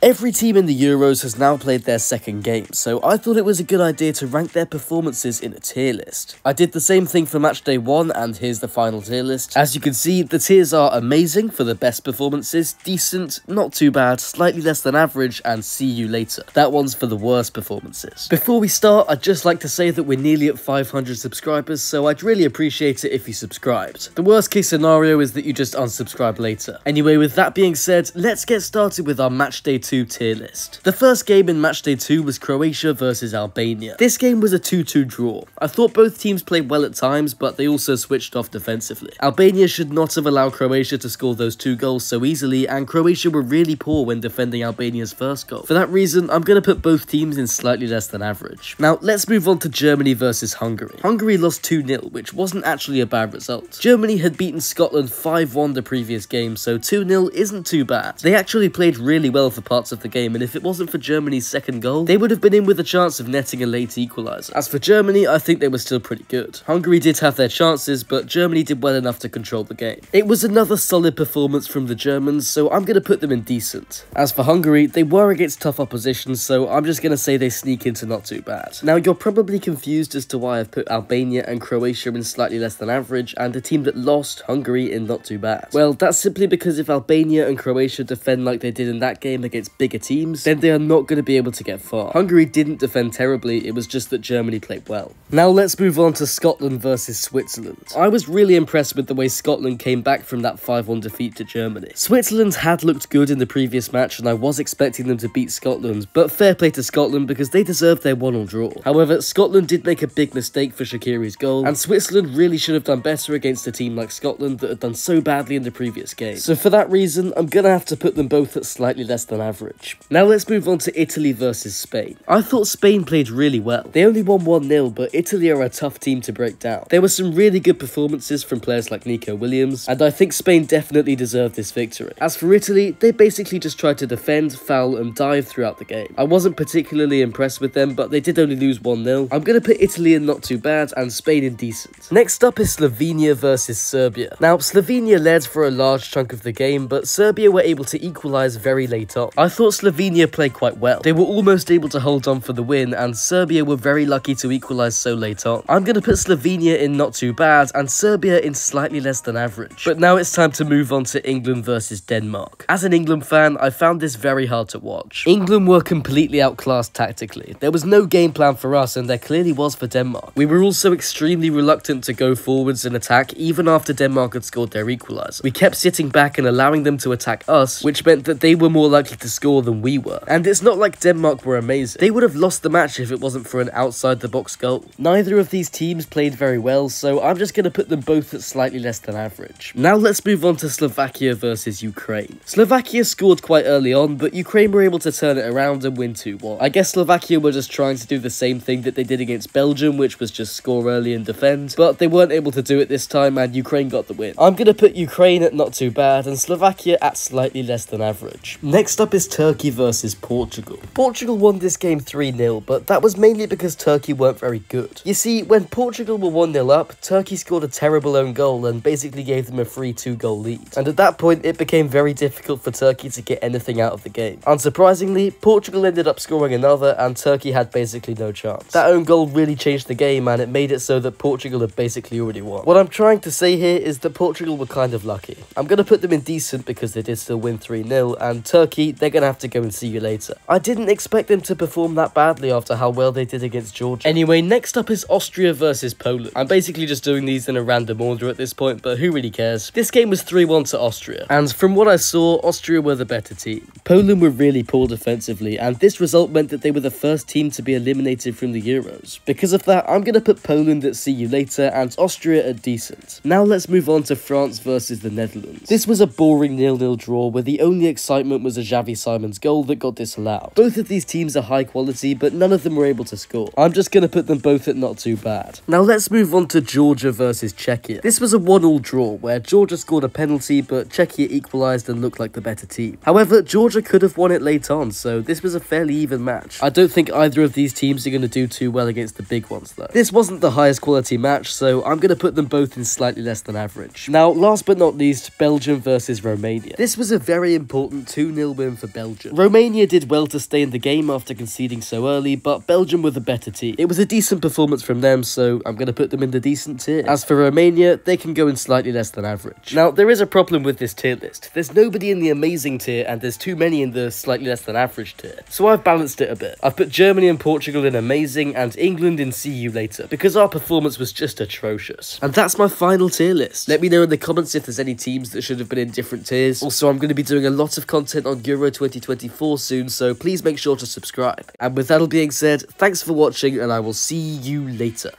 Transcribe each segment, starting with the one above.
Every team in the Euros has now played their second game, so I thought it was a good idea to rank their performances in a tier list. I did the same thing for Matchday 1, and here's the final tier list. As you can see, the tiers are amazing for the best performances, decent, not too bad, slightly less than average, and see you later. That one's for the worst performances. Before we start, I'd just like to say that we're nearly at 500 subscribers, so I'd really appreciate it if you subscribed. The worst case scenario is that you just unsubscribe later. Anyway, with that being said, let's get started with our Matchday 2 tier list. The first game in Matchday 2 was Croatia versus Albania. This game was a 2-2 draw. I thought both teams played well at times, but they also switched off defensively. Albania should not have allowed Croatia to score those 2 goals so easily, and Croatia were really poor when defending Albania's first goal. For that reason, I'm going to put both teams in slightly less than average. Now, let's move on to Germany versus Hungary. Hungary lost 2-0, which wasn't actually a bad result. Germany had beaten Scotland 5-1 the previous game, so 2-0 isn't too bad. They actually played really well for parts of the game, and if it wasn't for Germany's second goal, they would have been in with a chance of netting a late equaliser. As for Germany, I think they were still pretty good. Hungary did have their chances, but Germany did well enough to control the game. It was another solid performance from the Germans, so I'm going to put them in decent. As for Hungary, they were against tough opposition, so I'm just going to say they sneak into not too bad. Now, you're probably confused as to why I've put Albania and Croatia in slightly less than average, and the team that lost, Hungary, in not too bad. Well, that's simply because if Albania and Croatia defend like they did in that game against bigger teams, then they are not going to be able to get far. Hungary didn't defend terribly, it was just that Germany played well. Now let's move on to Scotland versus Switzerland. I was really impressed with the way Scotland came back from that 5-1 defeat to Germany. Switzerland had looked good in the previous match, and I was expecting them to beat Scotland, but fair play to Scotland because they deserved their 1-1 draw. However, Scotland did make a big mistake for Shaqiri's goal, and Switzerland really should have done better against a team like Scotland that had done so badly in the previous game. So for that reason, I'm gonna have to put them both at slightly less than average. Now let's move on to Italy versus Spain. I thought Spain played really well. They only won 1-0, but Italy are a tough team to break down. There were some really good performances from players like Nico Williams, and I think Spain definitely deserved this victory. As for Italy, they basically just tried to defend, foul, and dive throughout the game. I wasn't particularly impressed with them, but they did only lose 1-0. I'm gonna put Italy in not too bad, and Spain in decent. Next up is Slovenia versus Serbia. Now, Slovenia led for a large chunk of the game, but Serbia were able to equalise very late on. I thought Slovenia played quite well. They were almost able to hold on for the win, and Serbia were very lucky to equalise so late on. I'm going to put Slovenia in not too bad, and Serbia in slightly less than average. But now it's time to move on to England versus Denmark. As an England fan, I found this very hard to watch. England were completely outclassed tactically. There was no game plan for us, and there clearly was for Denmark. We were also extremely reluctant to go forwards and attack, even after Denmark had scored their equaliser. We kept sitting back and allowing them to attack us, which meant that they were more likely to score than we were. And it's not like Denmark were amazing. They would have lost the match if it wasn't for an outside-the-box goal. Neither of these teams played very well, so I'm just going to put them both at slightly less than average. Now let's move on to Slovakia versus Ukraine. Slovakia scored quite early on, but Ukraine were able to turn it around and win 2-1. I guess Slovakia were just trying to do the same thing that they did against Belgium, which was just score early and defend, but they weren't able to do it this time, and Ukraine got the win. I'm going to put Ukraine at not too bad, and Slovakia at slightly less than average. Next up is Turkey versus Portugal. Portugal won this game 3-0, but that was mainly because Turkey weren't very good. You see, when Portugal were 1-0 up, Turkey scored a terrible own goal and basically gave them a free 2-goal lead. And at that point, it became very difficult for Turkey to get anything out of the game. Unsurprisingly, Portugal ended up scoring another, and Turkey had basically no chance. That own goal really changed the game, and it made it so that Portugal had basically already won. What I'm trying to say here is that Portugal were kind of lucky. I'm going to put them in decent because they did still win 3-0, and Turkey, they're going to have to go and see you later. I didn't expect them to perform that badly after how well they did against Georgia. Anyway, next up is Austria versus Poland. I'm basically just doing these in a random order at this point, but who really cares? This game was 3-1 to Austria, and from what I saw, Austria were the better team. Poland were really poor defensively, and this result meant that they were the first team to be eliminated from the Euros. Because of that, I'm going to put Poland at see you later and Austria at decent. Now let's move on to France versus the Netherlands. This was a boring 0-0 draw where the only excitement was a Xavi Simons goal that got disallowed. Both of these teams are high quality, but none of them were able to score. I'm just going to put them both at not too bad. Now let's move on to Georgia versus Czechia. This was a 1-1 draw where Georgia scored a penalty, but Czechia equalised and looked like the better team. However, Georgia could have won it late on, so this was a fairly even match. I don't think either of these teams are going to do too well against the big ones though. This wasn't the highest quality match, so I'm going to put them both in slightly less than average. Now, last but not least, Belgium versus Romania. This was a very important 2-0 win for Belgium. Romania did well to stay in the game after conceding so early, but Belgium were the better team. It was a decent performance from them, so I'm going to put them in the decent tier. As for Romania, they can go in slightly less than average. Now, there is a problem with this tier list. There's nobody in the amazing tier, and there's too many in the slightly less than average tier. So I've balanced it a bit. I've put Germany and Portugal in amazing, and England in see you later, because our performance was just atrocious. And that's my final tier list. Let me know in the comments if there's any teams that should have been in different tiers. Also, I'm going to be doing a lot of content on Euro 2024 soon, so please make sure to subscribe. And with that all being said, thanks for watching, and I will see you later.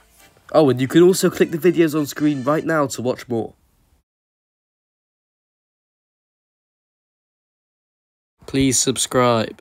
Oh, and you can also click the videos on screen right now to watch more. Please subscribe.